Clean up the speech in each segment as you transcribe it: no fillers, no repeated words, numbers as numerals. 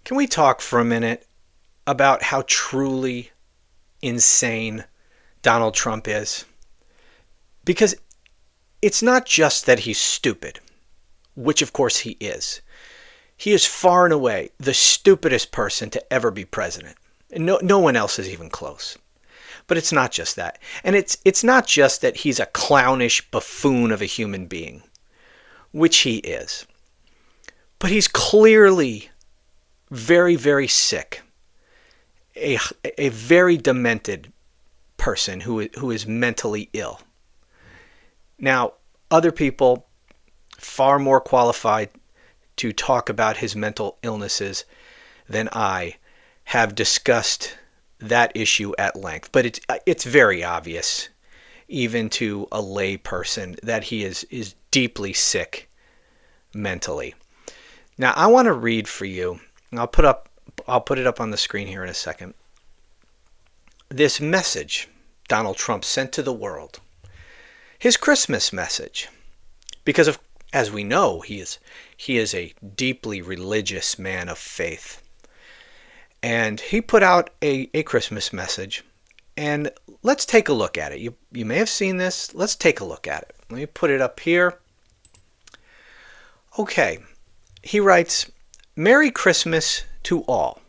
Can we talk for a minute about how truly insane Donald Trump is? Because it's not just that he's stupid, which of course he is. He is far and away the stupidest person to ever be president. No one else is even close. But it's not just that. And it's not just that he's a clownish buffoon of a human being, which he is. But he's clearly very, very sick. A very demented person who is mentally ill. Now, other people far more qualified to talk about his mental illnesses than I have discussed that issue at length. But it's very obvious, even to a lay person, that he is deeply sick mentally. Now, I want to read for you, and I'll put it up on the screen here in a second, this message Donald Trump sent to the world. His Christmas message. Because as we know, he is a deeply religious man of faith. And he put out a Christmas message. And let's take a look at it. You may have seen this. Let's take a look at it. Let me put it up here. Okay. He writes, "Merry Christmas to all,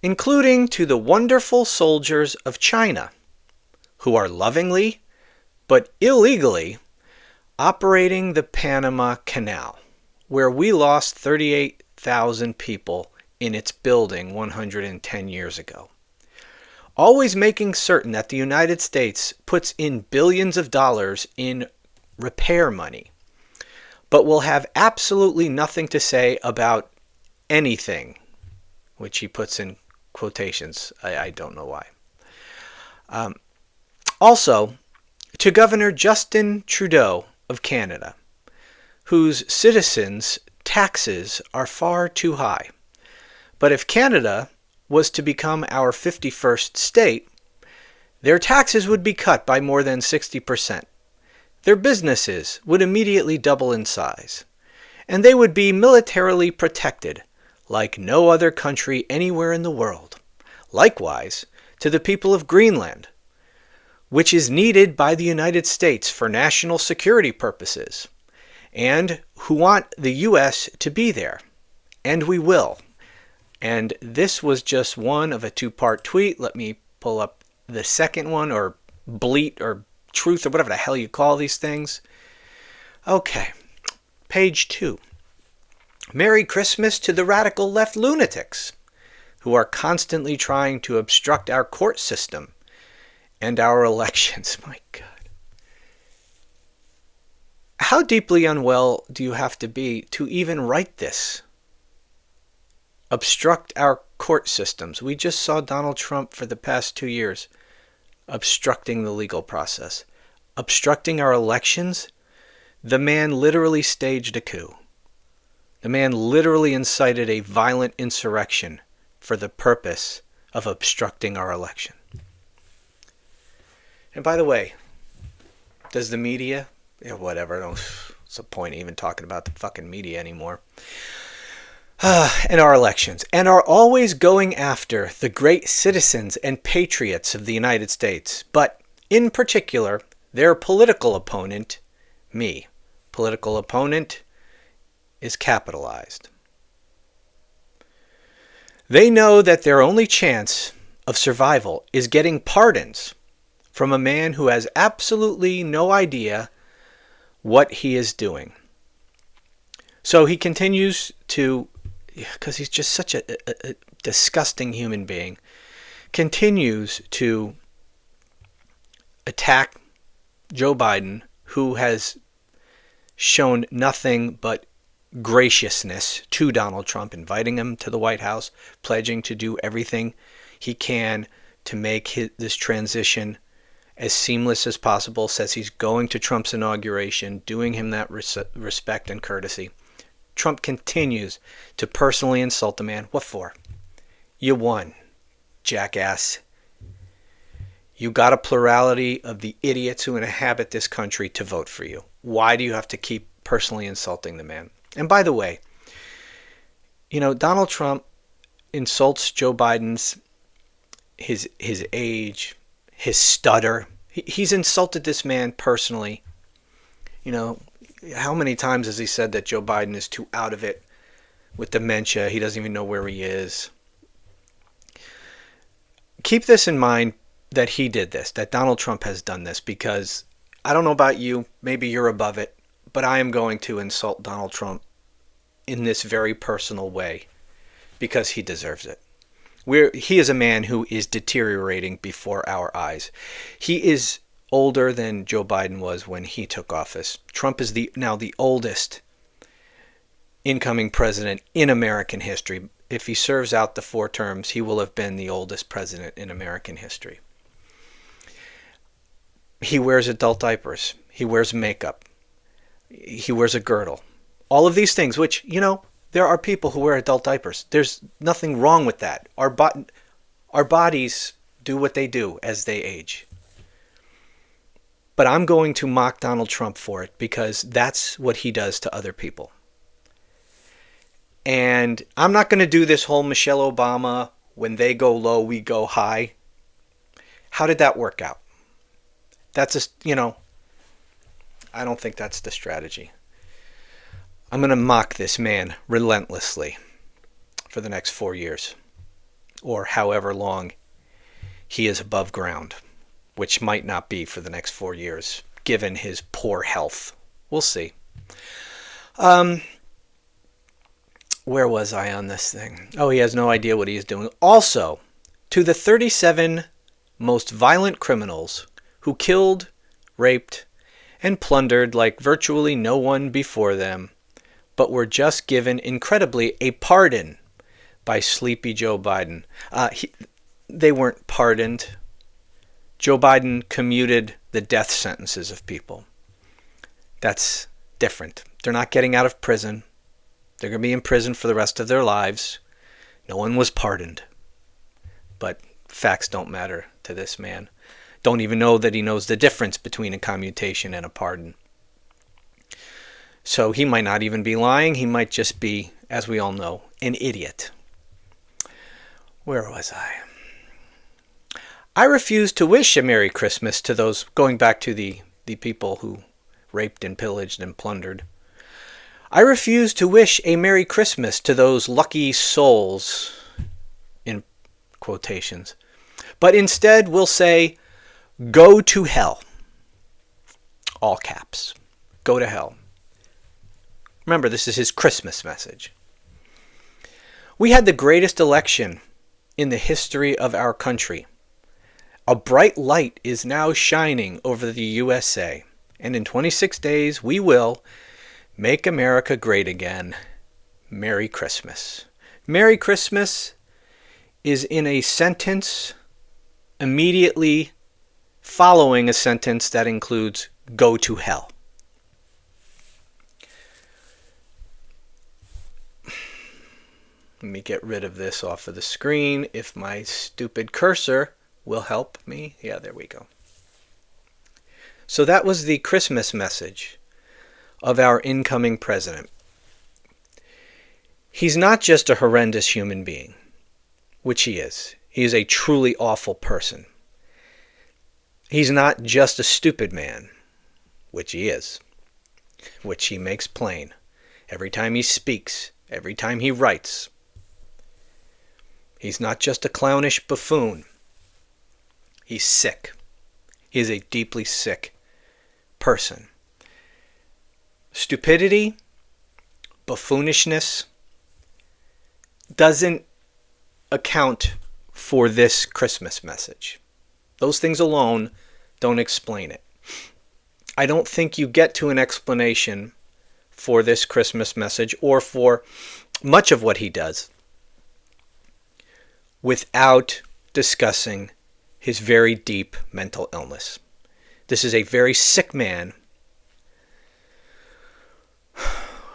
including to the wonderful soldiers of China, who are lovingly, but illegally, operating the Panama Canal, where we lost 38,000 people in its building 110 years ago. Always making certain that the United States puts in billions of dollars in repair money, but will have absolutely nothing to say about anything," which he puts in quotations. I don't know why. Also, to Governor Justin Trudeau of Canada, whose citizens' taxes are far too high. But if Canada was to become our 51st state, their taxes would be cut by more than 60%. Their businesses would immediately double in size, and they would be militarily protected like no other country anywhere in the world. Likewise, to the people of Greenland, which is needed by the United States for national security purposes, and who want the U.S. to be there. And we will. And this was just one of a two-part tweet. Let me pull up the second one, or bleat, or truth, or whatever the hell you call these things. Okay, page 2. "Merry Christmas to the radical left lunatics, who are constantly trying to obstruct our court system and our elections." My God. How deeply unwell do you have to be to even write this? Obstruct our court systems. We just saw Donald Trump for the past 2 years obstructing the legal process. Obstructing our elections? The man literally staged a coup. The man literally incited a violent insurrection for the purpose of obstructing our election. And by the way, does the media, whatever, what's the point of even talking about the fucking media anymore? And our elections, and are always going after the great citizens and patriots of the United States, but in particular, their political opponent, me. Political opponent is capitalized. They know that their only chance of survival is getting pardons from a man who has absolutely no idea what he is doing. So he continues to, because he's just such a disgusting human being, continues to attack Joe Biden, who has shown nothing but graciousness to Donald Trump, inviting him to the White House, pledging to do everything he can to make this transition as seamless as possible, says he's going to Trump's inauguration, doing him that respect and courtesy. Trump continues to personally insult the man. What for? You won, jackass. You got a plurality of the idiots who inhabit this country to vote for you. Why do you have to keep personally insulting the man? And by the way, Donald Trump insults Joe Biden's his age, his stutter. He's insulted this man personally. You know, how many times has he said that Joe Biden is too out of it with dementia? He doesn't even know where he is. Keep this in mind that he did this, that Donald Trump has done this, because I don't know about you, maybe you're above it, but I am going to insult Donald Trump in this very personal way because he deserves it. He is a man who is deteriorating before our eyes. He is older than Joe Biden was when he took office. Trump is now the oldest incoming president in American history. If he serves out the 4 terms, he will have been the oldest president in American history. He wears adult diapers. He wears makeup. He wears a girdle. All of these things, which, there are people who wear adult diapers. There's nothing wrong with that. Our bodies do what they do as they age. But I'm going to mock Donald Trump for it because that's what he does to other people. And I'm not going to do this whole Michelle Obama, when they go low, we go high. How did that work out? That's I don't think that's the strategy. I'm going to mock this man relentlessly for the next 4 years, or however long he is above ground, which might not be for the next 4 years, given his poor health. We'll see. Where was I on this thing? Oh, he has no idea what he is doing. Also, to the 37 most violent criminals who killed, raped, and plundered like virtually no one before them, but were just given, incredibly, a pardon by sleepy Joe Biden. They weren't pardoned. Joe Biden commuted the death sentences of people. That's different. They're not getting out of prison. They're going to be in prison for the rest of their lives. No one was pardoned. But facts don't matter to this man. Don't even know that he knows the difference between a commutation and a pardon. So he might not even be lying. He might just be, as we all know, an idiot. Where was I? I refuse to wish a Merry Christmas to those, going back to the people who raped and pillaged and plundered. I refuse to wish a Merry Christmas to those lucky souls, in quotations, but instead will say, go to hell. All caps. Go to hell. Remember, this is his Christmas message. We had the greatest election in the history of our country. A bright light is now shining over the USA, and in 26 days we will make America great again. Merry Christmas. Merry Christmas is in a sentence immediately following a sentence that includes go to hell. Let me get rid of this off of the screen if my stupid cursor will help me. Yeah, there we go. So that was the Christmas message of our incoming president. He's not just a horrendous human being, which he is. He is a truly awful person. He's not just a stupid man, which he is, which he makes plain every time he speaks, every time he writes. He's not just a clownish buffoon. He's sick. He is a deeply sick person. Stupidity, buffoonishness doesn't account for this Christmas message. Those things alone don't explain it. I don't think you get to an explanation for this Christmas message or for much of what he does without discussing his very deep mental illness. This is a very sick man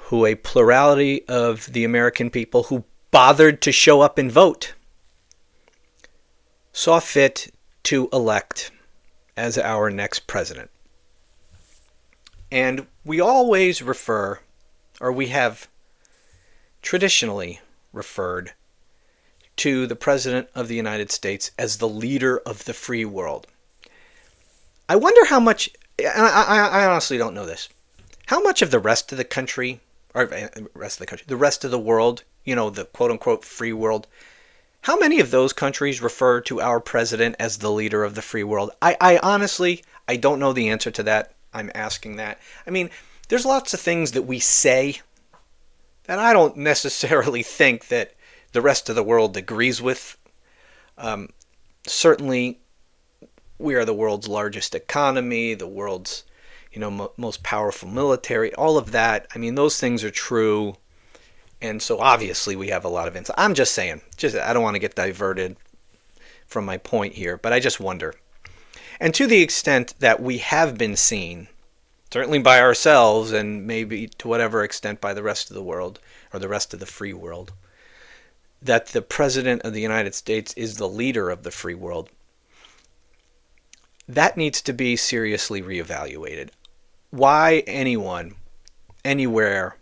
who a plurality of the American people who bothered to show up and vote saw fit to elect as our next president. And we always refer, or we have traditionally referred, to the President of the United States as the leader of the free world. I wonder how much, and I honestly don't know this, how much of the rest of the country, or the rest of the world, the quote-unquote free world, how many of those countries refer to our president as the leader of the free world? I honestly, I don't know the answer to that. I'm asking that. I mean, there's lots of things that we say that I don't necessarily think that the rest of the world agrees with. Certainly, we are the world's largest economy, the world's most powerful military, all of that. I mean, those things are true. And so obviously we have a lot of insight. I'm just saying, I don't want to get diverted from my point here, but I just wonder. And to the extent that we have been seen, certainly by ourselves and maybe to whatever extent by the rest of the world or the rest of the free world, that the President of the United States is the leader of the free world, that needs to be seriously reevaluated. Why anyone, anywhere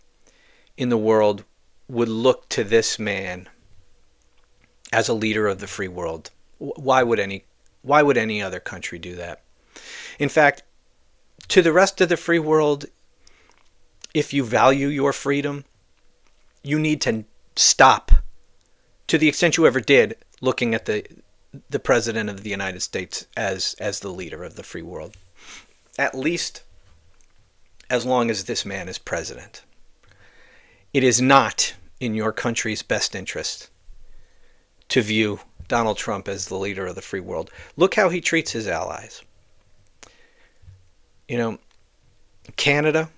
in the world would look to this man as a leader of the free world? Why would any other country do that? In fact, to the rest of the free world, if you value your freedom, you need to stop, to the extent you ever did, looking at the President of the United States as the leader of the free world. At least as long as this man is president. It is not in your country's best interest to view Donald Trump as the leader of the free world. Look how he treats his allies. Canada,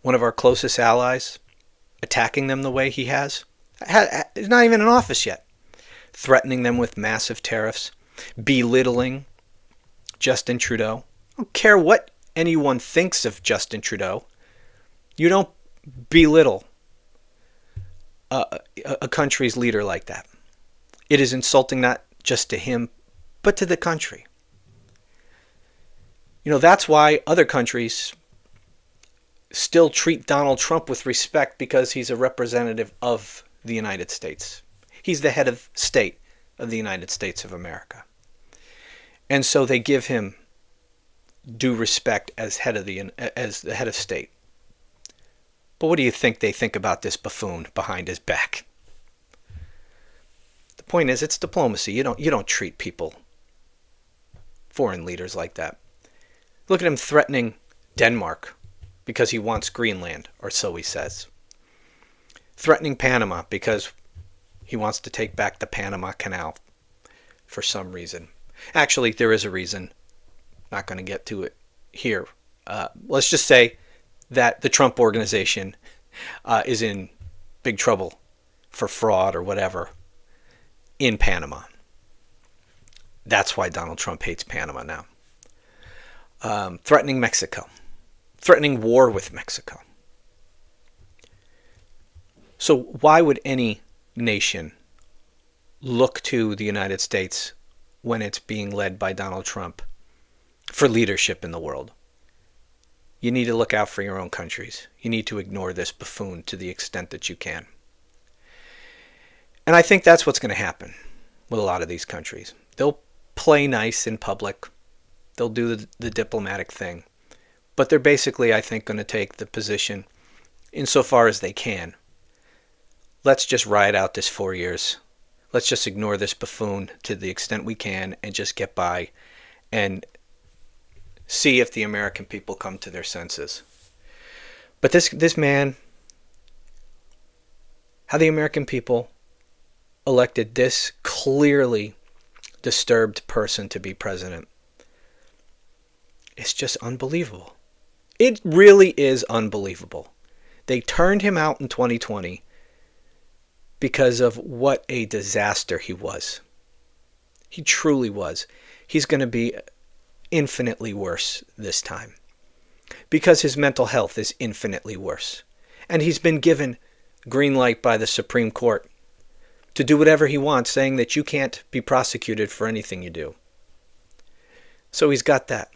one of our closest allies, attacking them the way he has. He's not even in office yet. Threatening them with massive tariffs, belittling Justin Trudeau. I don't care what anyone thinks of Justin Trudeau. You don't belittle a country's leader like that. It is insulting not just to him, but to the country. That's why other countries still treat Donald Trump with respect, because he's a representative of the United States. He's the head of state of the United States of America. And so they give him due respect as the head of state. But what do you think they think about this buffoon behind his back? The point is, it's diplomacy. You don't treat people, foreign leaders, like that. Look at him threatening Denmark because he wants Greenland, or so he says. Threatening Panama because he wants to take back the Panama Canal for some reason. Actually, there is a reason. Not going to get to it here. Let's just say that the Trump organization is in big trouble for fraud or whatever in Panama. That's why Donald Trump hates Panama now. Threatening Mexico. Threatening war with Mexico. So why would any nation look to the United States when it's being led by Donald Trump for leadership in the world? You need to look out for your own countries. You need to ignore this buffoon to the extent that you can. And I think that's what's going to happen with a lot of these countries. They'll play nice in public. They'll do the diplomatic thing. But they're basically, I think, going to take the position, insofar as they can, let's just ride out this 4 years. Let's just ignore this buffoon to the extent we can and just get by and see if the American people come to their senses. But this man, how the American people elected this clearly disturbed person to be president, it's just unbelievable. It really is unbelievable. They turned him out in 2020 because of what a disaster he was. He truly was. He's going to be infinitely worse this time because his mental health is infinitely worse. And he's been given green light by the Supreme Court to do whatever he wants, saying that you can't be prosecuted for anything you do. So he's got that.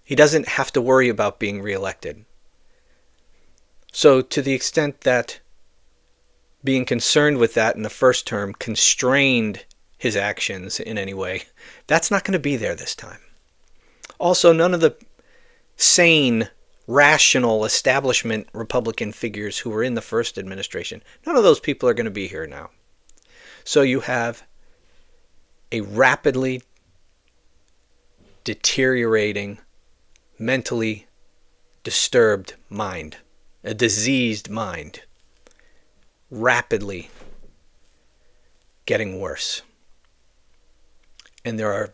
He doesn't have to worry about being reelected. So to the extent that being concerned with that in the first term constrained his actions in any way. That's not going to be there this time. Also, none of the sane, rational establishment Republican figures who were in the first administration, none of those people are going to be here now. So you have a rapidly deteriorating, mentally disturbed mind, a diseased mind, rapidly getting worse. And there are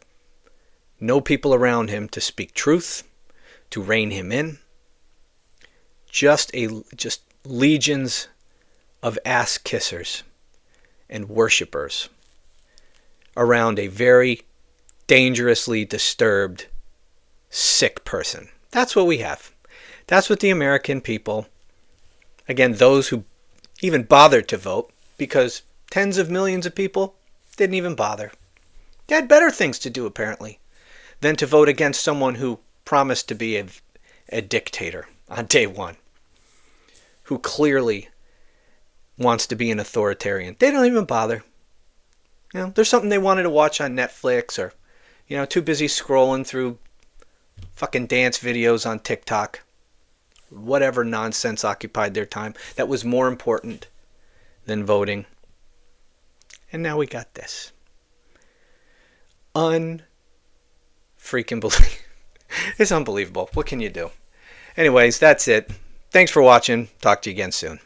no people around him to speak truth, to rein him in. Just legions of ass kissers and worshipers around a very dangerously disturbed, sick person. That's what we have. That's what the American people, again, those who even bothered to vote, because tens of millions of people didn't even bother. They had better things to do, apparently, than to vote against someone who promised to be a dictator on day one, who clearly wants to be an authoritarian. They don't even bother. There's something they wanted to watch on Netflix, or, too busy scrolling through fucking dance videos on TikTok. Whatever nonsense occupied their time that was more important than voting. And now we got this. Freaking believe. It's unbelievable. What can you do? Anyways, that's it. Thanks for watching. Talk to you again soon.